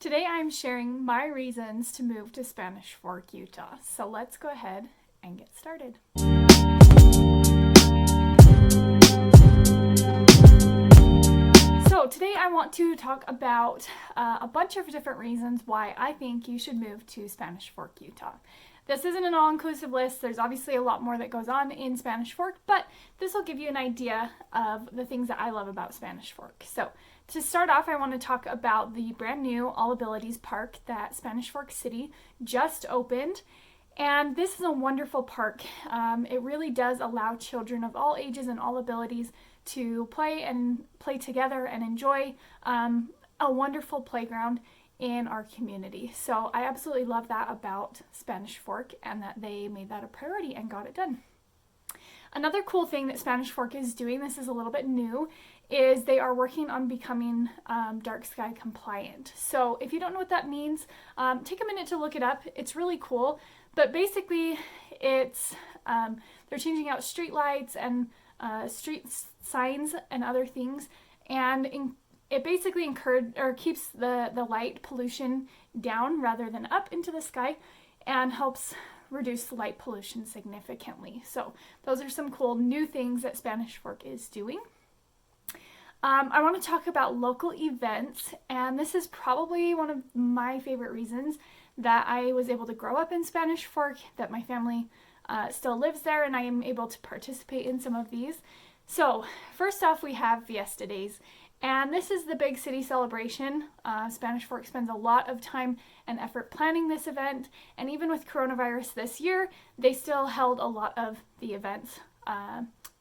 Today I'm sharing my reasons to move to Spanish Fork, Utah. So let's go ahead and get started. So today I want to talk about a bunch of different reasons why I think you should move to Spanish Fork, Utah. This isn't an all-inclusive list. There's obviously a lot more that goes on in Spanish Fork, but this will give you an idea of the things that I love about Spanish Fork. So to start off, I want to talk about the brand new All Abilities Park that Spanish Fork City just opened. And this is a wonderful park. It really does allow children of all ages and all abilities to play together and enjoy a wonderful playground in our community. So I absolutely love that about Spanish Fork and that they made that a priority and got it done. Another cool thing that Spanish Fork is doing, this is a little bit new, is they are working on becoming dark sky compliant. So if you don't know what that means, take a minute to look it up. It's really cool. But basically, it's they're changing out street lights and street signs and other things, and it basically keeps the light pollution down rather than up into the sky, and helps reduce the light pollution significantly. So those are some cool new things that Spanish Fork is doing. I want to talk about local events, and this is probably one of my favorite reasons that I was able to grow up in Spanish Fork, that my family still lives there, and I am able to participate in some of these. So first off, we have Fiesta Days, and this is the big city celebration. Spanish Fork spends a lot of time and effort planning this event, and even with coronavirus this year, they still held a lot of the events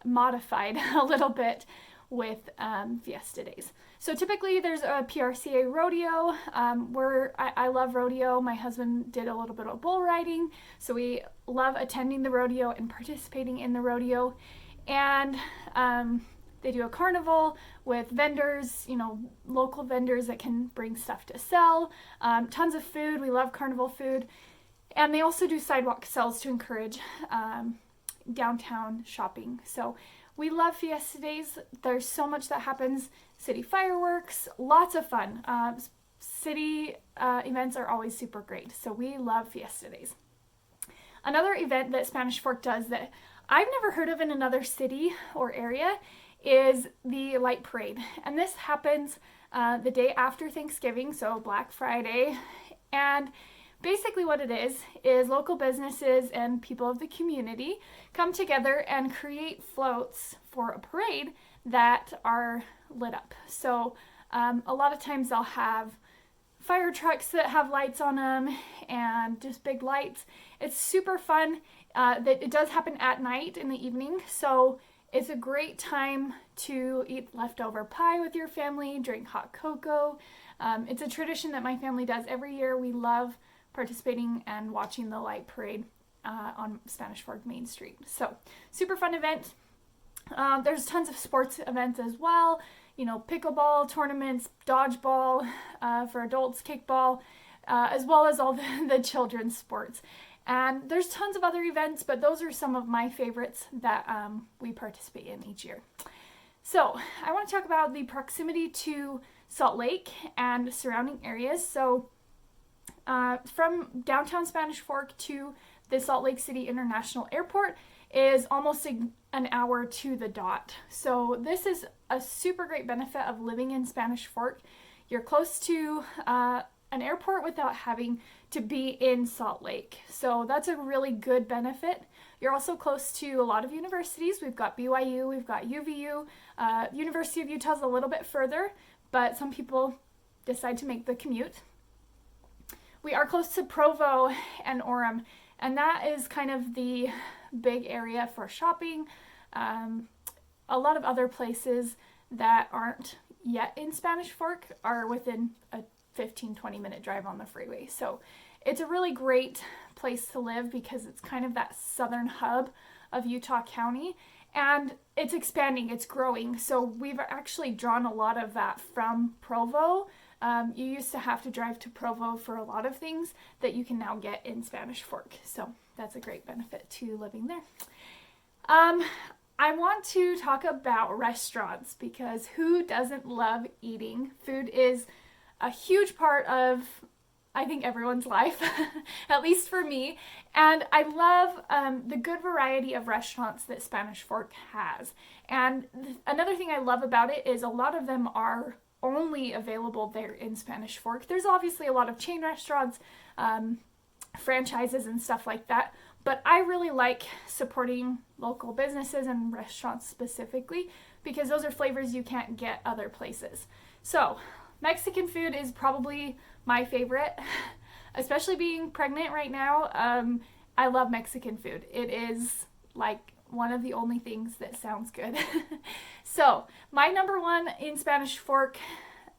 modified a little bit with Fiesta Days. So typically there's a PRCA rodeo where I love rodeo. My husband did a little bit of bull riding, so we love attending the rodeo and participating in the rodeo. And they do a carnival with vendors, local vendors that can bring stuff to sell. Tons of food. We love carnival food. And they also do sidewalk sales to encourage downtown shopping. So we love Fiesta Days. There's so much that happens. City fireworks, lots of fun. City events are always super great. So we love Fiesta Days. Another event that Spanish Fork does that I've never heard of in another city or area is the Light Parade. And this happens the day after Thanksgiving, so Black Friday. And basically what it is local businesses and people of the community come together and create floats for a parade that are lit up. So a lot of times they'll have fire trucks that have lights on them and just big lights. It's super fun. It does happen at night in the evening, so it's a great time to eat leftover pie with your family, drink hot cocoa. It's a tradition that my family does every year. We love participating and watching the light parade on Spanish Fork Main Street. So super fun event. There's tons of sports events as well. Pickleball tournaments, dodgeball for adults, kickball, as well as all the children's sports. And there's tons of other events, but those are some of my favorites that we participate in each year. So I want to talk about the proximity to Salt Lake and surrounding areas. So from downtown Spanish Fork to the Salt Lake City International Airport is almost an hour to the dot. So this is a super great benefit of living in Spanish Fork. You're close to an airport without having to be in Salt Lake. So that's a really good benefit. You're also close to a lot of universities. We've got BYU, we've got UVU. University of Utah is a little bit further, but some people decide to make the commute. We are close to Provo and Orem, and that is kind of the big area for shopping. A lot of other places that aren't yet in Spanish Fork are within a 15-20 minute drive on the freeway. So it's a really great place to live because it's kind of that southern hub of Utah County, and it's expanding, it's growing. So we've actually drawn a lot of that from Provo. You used to have to drive to Provo for a lot of things that you can now get in Spanish Fork. So that's a great benefit to living there. I want to talk about restaurants because who doesn't love eating? Food is a huge part of, I think, everyone's life, at least for me. And I love the good variety of restaurants that Spanish Fork has. And another thing I love about it is a lot of them are only available there in Spanish Fork. There's obviously a lot of chain restaurants, franchises and stuff like that, but I really like supporting local businesses and restaurants specifically because those are flavors you can't get other places. So Mexican food is probably my favorite, especially being pregnant right now. I love Mexican food. It is like one of the only things that sounds good. So my number one in Spanish Fork,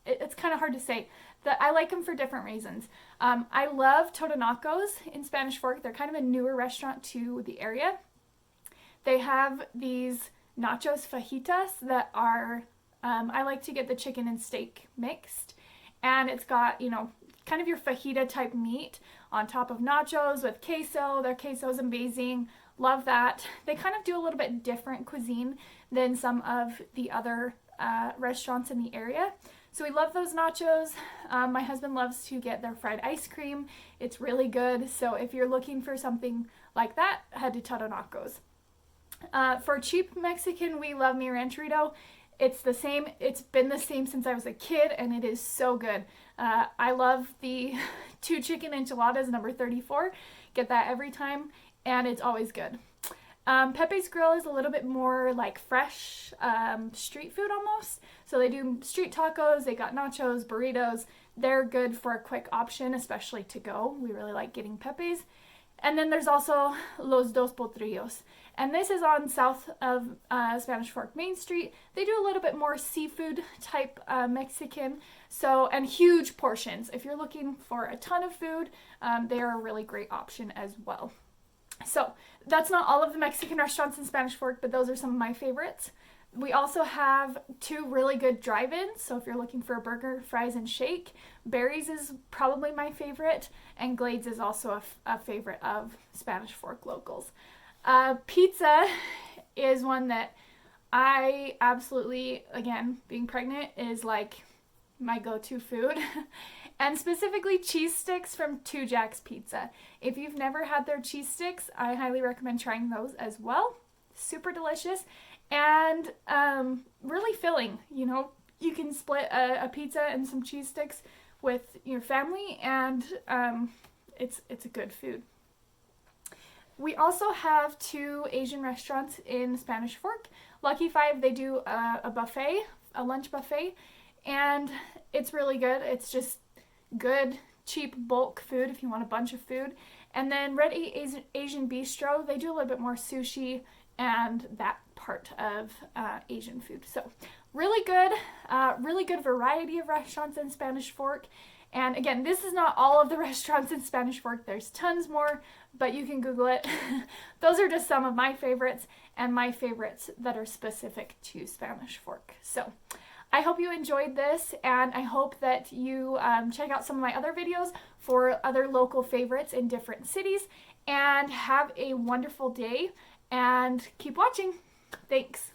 it's kind of hard to say. I like them for different reasons. I love Totonacos in Spanish Fork. They're kind of a newer restaurant to the area. They have these nachos fajitas that are, I like to get the chicken and steak mixed. And it's got, you know, kind of your fajita type meat on top of nachos with queso. Their queso is amazing. Love that. They kind of do a little bit different cuisine than some of the other restaurants in the area. So we love those nachos. My husband loves to get their fried ice cream. It's really good. So if you're looking for something like that, head to Totonacos. For cheap Mexican, we love Mi Rancherito. It's the same. It's been the same since I was a kid, and it is so good. I love the 2 chicken enchiladas, number 34. Get that every time, and it's always good. Pepe's Grill is a little bit more like fresh street food almost. So they do street tacos, they got nachos, burritos. They're good for a quick option, especially to go. We really like getting Pepe's. And then there's also Los Dos Potrillos. And this is on south of Spanish Fork Main Street. They do a little bit more seafood type Mexican. So, and huge portions. If you're looking for a ton of food, they are a really great option as well. So that's not all of the Mexican restaurants in Spanish Fork, but those are some of my favorites. We also have 2 really good drive-ins. So if you're looking for a burger, fries, and shake, Barry's is probably my favorite, and Glades is also a favorite of Spanish Fork locals. Pizza is one that I absolutely, again, being pregnant is like my go-to food. And specifically cheese sticks from Two Jack's Pizza. If you've never had their cheese sticks, I highly recommend trying those as well. Super delicious and really filling. You know, you can split a pizza and some cheese sticks with your family, and it's a good food. We also have 2 Asian restaurants in Spanish Fork. Lucky 5, they do a buffet, a lunch buffet, and it's really good. It's just good, cheap bulk food if you want a bunch of food. And then Red Asian Bistro, they do a little bit more sushi and that part of Asian food. So really good variety of restaurants in Spanish Fork. And again, this is not all of the restaurants in Spanish Fork. There's tons more, but you can Google it. Those are just some of my favorites and my favorites that are specific to Spanish Fork. So I hope you enjoyed this, and I hope that you check out some of my other videos for other local favorites in different cities, and have a wonderful day, and keep watching. Thanks.